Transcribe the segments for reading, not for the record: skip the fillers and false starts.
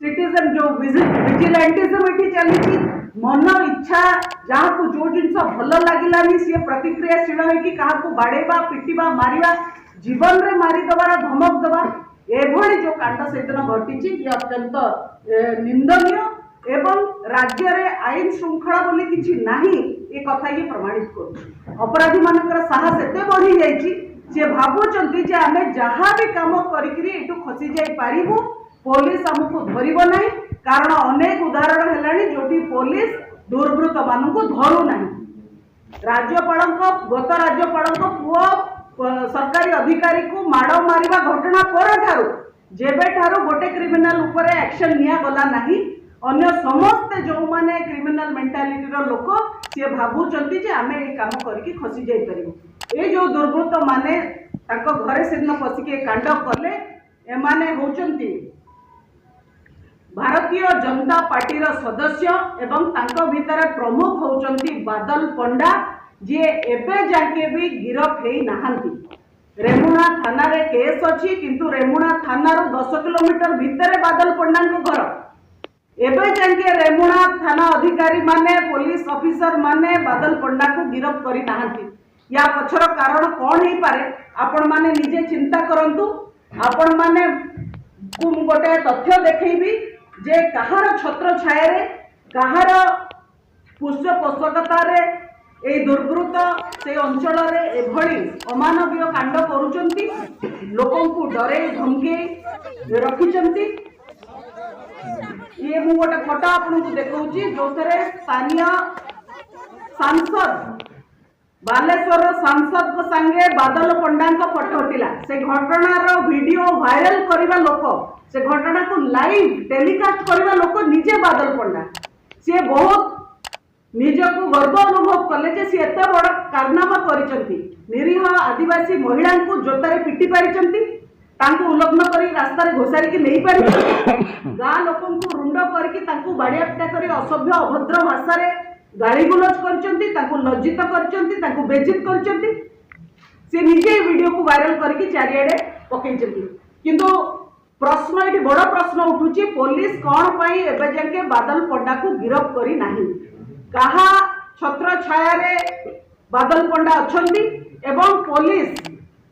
Citizen जो vigilantism ये चली मन इच्छा जहाँ को जो जिन भल लगे सी प्रतिक्रियाशील हो बाड़ेबा पिटिबा मारिबा जीवन रे मारिदेवार धमक देवा एभली जो कांड से दिन घटी ये अत्यंत निंदनीय एवं राज्य रे आईन श्रृंखला बोली किछि नाही ए कथा ये प्रमाणित कर अपराधी मानकर साहस एते बढ़ी जाइछि जे भाबुचंती जे आमे जहाँ भी काम करिकरी एटू खसी जाई पारिबु पुलिस हमको धरिबो नाही कारण अनेक उदाहरण हेलानी जोटी पुलिस दुर्वृत्त मानक धरू नाही गत राज्यपाल पुओ सरकारी अधिकारी को माड़ मारिबा घटना पर ठारू जेबे ठारू गोटे क्रिमिनल उपरे एक्शन निया गला नाही अन्य समस्ते जो माने क्रिमिनल मेंटालिटी रो लोक से भाबुचंती जे आमे ए काम करके खसी जाई परिबो ए जो दुर्वृत्त माने ताको घरे सेदिन पसिके कांड कले एमाने होचंती भारतीय जनता पार्टी रो सदस्य एवं तांको भितर प्रमुख होचंती बादल पंडा जे एबे जाके भी गिरफ हेई नाहंती रेमुणा थाना रे केस अछि किंतु रेमुणा थाना रो 10 किलोमीटर भितरे बादल पंडा को घर एबे जाके रेमुणा थाना अधिकारी माने पुलिस ऑफिसर माने बादल पंडा को गिरफ करी नाहंती या पछर कारण कौन ही पारे आपण माने निजे चिंता करंतु आपण माने को गोटे तथ्य देखैबी जे कहार छत्र छाया रे कहार पृष्ठपोषकता रे ए दुर्वृत्त से अंचल रे एभली अमानवीय कांड करूचंती लोकन को डरे धमके रखिचंती ये मु गोटे फोटो आपन को देखौची जोथरे स्थानीय सांसद बालेश्वर सांसद को संगे बादल पंडा को फोटो उठिला से घटनार वीडियो वायरल करबा लोक से घटना को लाइव टेलीकास्ट करबा लोक निजे बादल पंडा से बहुत निजको गर्व अनुभव कले जे सी एत बड़ कारनामा करिसंती निरीह आदिवासी महिला को जोतारे पिटी पारिसंती तांको उल्लंघन करी रास्ता रे घोसारी के नहीं पारि गाँ लोकन को रुंड करके तांको बाड़िया पिटा करी असभ्य अभद्र भाषा रे गाली गुलज करचंती तांको लज्जित करचंती तांको बेइज्जत करचंती से निजे वीडियो को वायरल करके चारियाडे पकेइचंती किंतु प्रश्न ये बड़ प्रश्न उठुची पुलिस कौन पाई एबे जाके बादल पंडा को गिरफ करी नाही कहा छत्र छाया रे बादल पंडा अछंती एवं पुलिस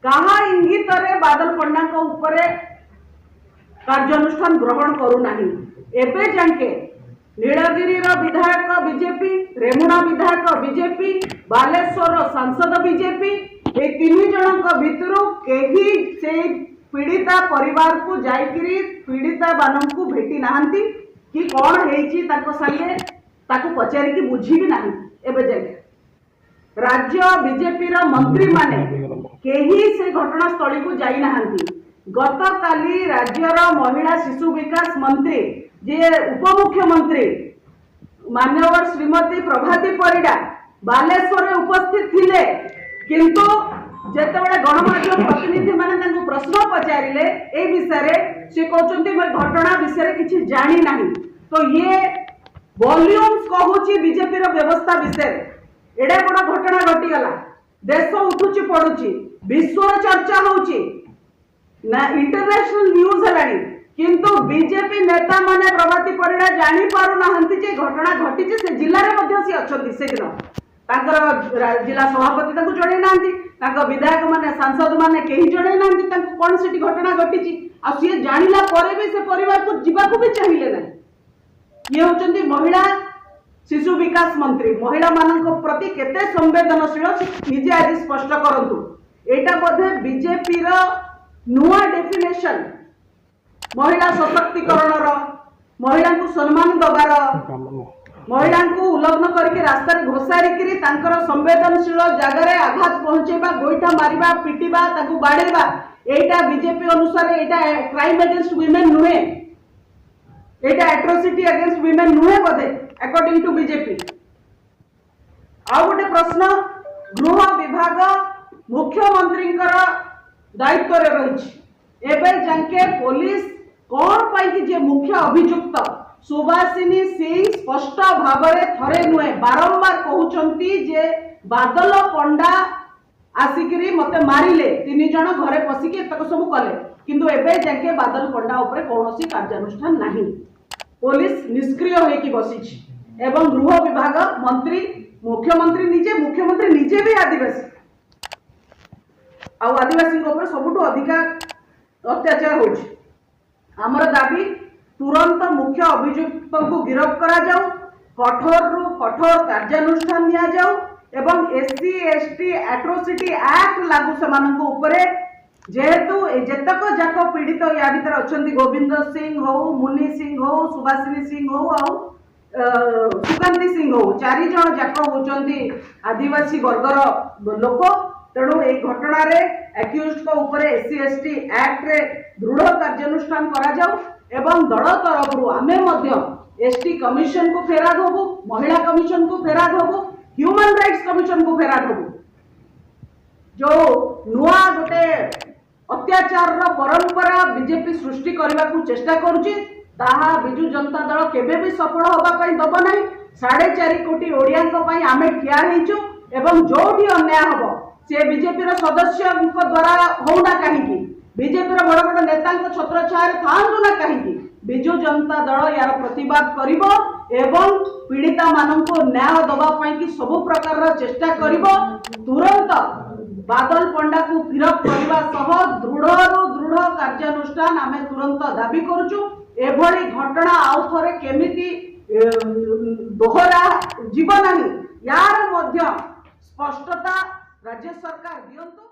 कहा इंगित रे बादल पंडा को ऊपरे कार्यानुष्ठान ग्रहण करू नाही एबे जाके नीलगिरी रो विधायक बीजेपी रेमुणा विधायक बीजेपी बालेश्वर सांसद बीजेपी ए तीन जन भितरु केही से पीड़िता परिवार को जाइकरी पीड़िता मानन को भेटी नाहंती कि कौन हेची ताको संगे ताको पचारि की बुझी भी नाही एबे जाके राज्य बीजेपी रो मंत्री माने केही से घटना स्थली को जाई नाहंती गत काली राज्य रो महिला शिशु विकास मंत्री जे उपमुख्यमंत्री मान्यवर श्रीमती प्रभाती परिडा बालेश्वर रे उपस्थित थिले किंतु जेतेबेले गणमाध्यम प्रतिनिधि माने तांको प्रश्न पचारिले ए विषय से कहउचंती मैं घटना विषय किछि जानी नाही तो ये वॉल्यूम्स कहूची बीजेपी रो व्यवस्था विषय एडे बड़ घटना घटी गला देश उठुची पडुची विश्व चर्चा होउची ना इंटरनेशनल न्यूज हलानी किंतु बीजेपी नेता माने प्रभाती परिडा जानी पारु नाहंती जे घटना घटी जे से जिल्ला रे मध्ये सी अछंती से दिन तांकर जिला सभापति तांको जणे नांती तांको विधायक माने सांसद माने केही जणे नांती तांको कोन सिटी घटना घटीची आ से जानिला परे भी से परिवार को जीवा को भी चाहिए ना ये होचंती महिला शिशु विकास मंत्री महिला मानक प्रति केते संवेदनशील निजे आज स्पष्ट करंतु एटा बोधे बीजेपी रो नुआ डेफिनेशन महिला सशक्तिकरण रो महिला को सम्मान दबार महिला को उल्लंघन करके रास्ता रे घोसारी करी तांकर संवेदनशील जगह रे आघात पहुंचेबा गोइठा मारिबा पिटिबा ताकू बाडेबा एटा बीजेपी अनुसार एटा क्राइम अगेंस्ट वुमेन नुहे एटा एट्रोसिटी अगेंस्ट वुमेन नुहे बोधे अकॉर्डिंग टू बीजेपी आ गोटे प्रश्न गृह विभाग मुख्यमंत्री दायित्व रे रही एबे जाके पुलिस कौन पाई जे मुख्य अभियुक्त सुभाषिनी सिंह स्पष्ट भाव में थरे नुहे बारंबार कहउचंती जे बादल पंडा आसिकरी मते मारिले तीन जन घरे पसिके तक सब कले किंतु एबे जाके बादल पंडा ऊपर कौनसी कार्यानुष्ठान नहीं। पुलिस निष्क्रिय होइकी बसिछि एवं गृह विभाग मंत्री मुख्यमंत्री निजे भी आदिवासी आदिवासी ऊपर सबुठु अधिका अत्याचार होछि। आमर दाबी तुरंत मुख्य अभियुक्त को गिरफ्त करा जाऊ, कठोर रु कठोर कार्यानुष्ठान निया जाऊ एवं एससी एसटी एट्रोसिटी एक्ट लागू सेमानंको उपरे जेहेतु जेतक जाक पीड़ित या भीतर अछंती गोविंद सिंह हो, मुनि सिंह हो, सुभाषिनी सिंह हो आउ सुकांती सिंह हो, चारि जण जाक होचंती आदिवासी वर्गर लोक। तेणु ए घटना रे एक्यूज्ड को ऊपर एससी एसटी एक्ट रे दृढ़ कार्यानुष्ठान करा जाऊ एवं दल तरफ आमे मध्य एसटी कमिशन को फेराद होबु, महिला कमिशन को फेराद होबु, ह्यूमन राइट्स कमिशन को फेराद होबु। जो नुआ गोटे अत्याचार रो परंपरा बीजेपी सृष्टि करने को चेष्टा करुची ताहा बिजु जनता दल केबे भी सफल होबा पई दब नाही। 4.5 कोटी ओडिया आमे ठिया हेचु एवं जो भी अन्याय हबो से बीजेपी रो सदस्य द्वारा होना कहीं, बीजेपी रो बड़ बड़ नेता छत्र छाया थांतु ना कहीं, बिजु जनता दल यार प्रतिवाद करिवो एवं पीड़िता माननको न्याय दबा पई कि सब प्रकार रो चेष्टा करिवो। तुरंत बादल पंडा को गिरफ्त करने सह दृढ़ कार्यानुष्ठान आमे तुरंत दाबी करुचु। एभली घटना आउ थरे केमिति दोहरा जीव नाही यार मध्य स्पष्टता राज्य सरकार दियंतु।